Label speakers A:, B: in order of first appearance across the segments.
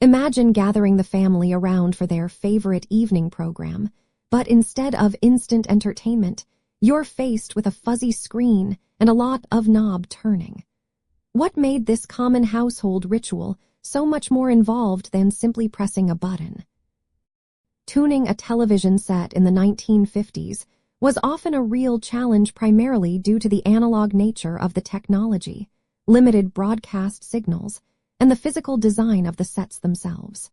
A: Imagine gathering the family around for their favorite evening program, but instead of instant entertainment, you're faced with a fuzzy screen and a lot of knob turning. What made this common household ritual so much more involved than simply pressing a button? Tuning a television set in the 1950s was often a real challenge, primarily due to the analog nature of the technology, limited broadcast signals, and the physical design of the sets themselves.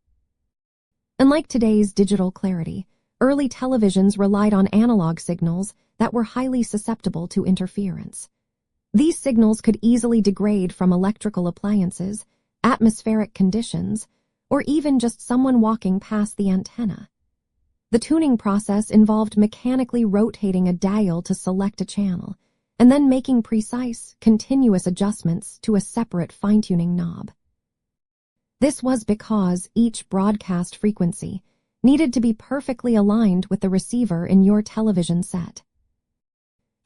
A: Unlike today's digital clarity, early televisions relied on analog signals that were highly susceptible to interference. These signals could easily degrade from electrical appliances, atmospheric conditions, or even just someone walking past the antenna. The tuning process involved mechanically rotating a dial to select a channel, and then making precise, continuous adjustments to a separate fine-tuning knob. This was because each broadcast frequency needed to be perfectly aligned with the receiver in your television set.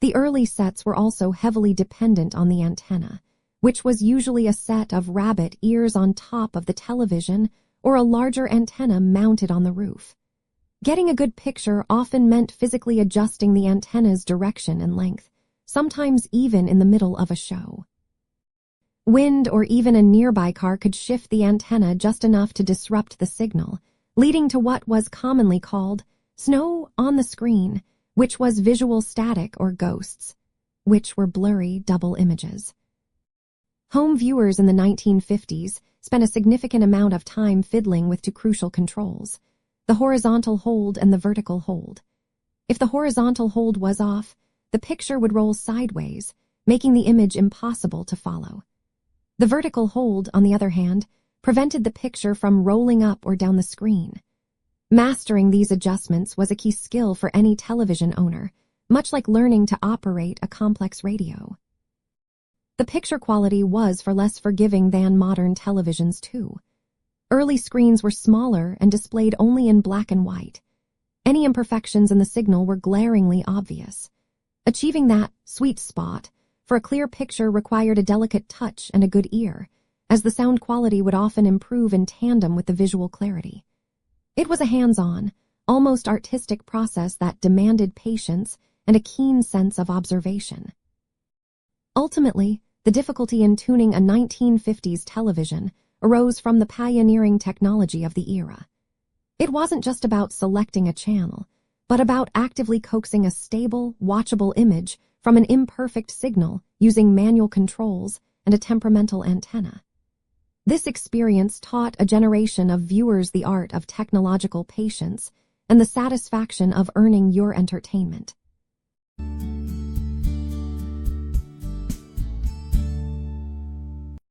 A: The early sets were also heavily dependent on the antenna, which was usually a set of rabbit ears on top of the television or a larger antenna mounted on the roof. Getting a good picture often meant physically adjusting the antenna's direction and length, sometimes even in the middle of a show. Wind or even a nearby car could shift the antenna just enough to disrupt the signal, leading to what was commonly called snow on the screen, which was visual static, or ghosts, which were blurry double images. Home viewers in the 1950s spent a significant amount of time fiddling with two crucial controls: the horizontal hold and the vertical hold. If the horizontal hold was off, the picture would roll sideways, making the image impossible to follow. The vertical hold, on the other hand, prevented the picture from rolling up or down the screen. Mastering these adjustments was a key skill for any television owner, much like learning to operate a complex radio. The picture quality was far less forgiving than modern televisions, too. Early screens were smaller and displayed only in black and white. Any imperfections in the signal were glaringly obvious. Achieving that sweet spot for a clear picture required a delicate touch and a good ear, as the sound quality would often improve in tandem with the visual clarity. It was a hands-on, almost artistic process that demanded patience and a keen sense of observation. Ultimately, the difficulty in tuning a 1950s television arose from the pioneering technology of the era. It wasn't just about selecting a channel, but about actively coaxing a stable, watchable image from an imperfect signal using manual controls and a temperamental antenna. This experience taught a generation of viewers the art of technological patience and the satisfaction of earning your entertainment.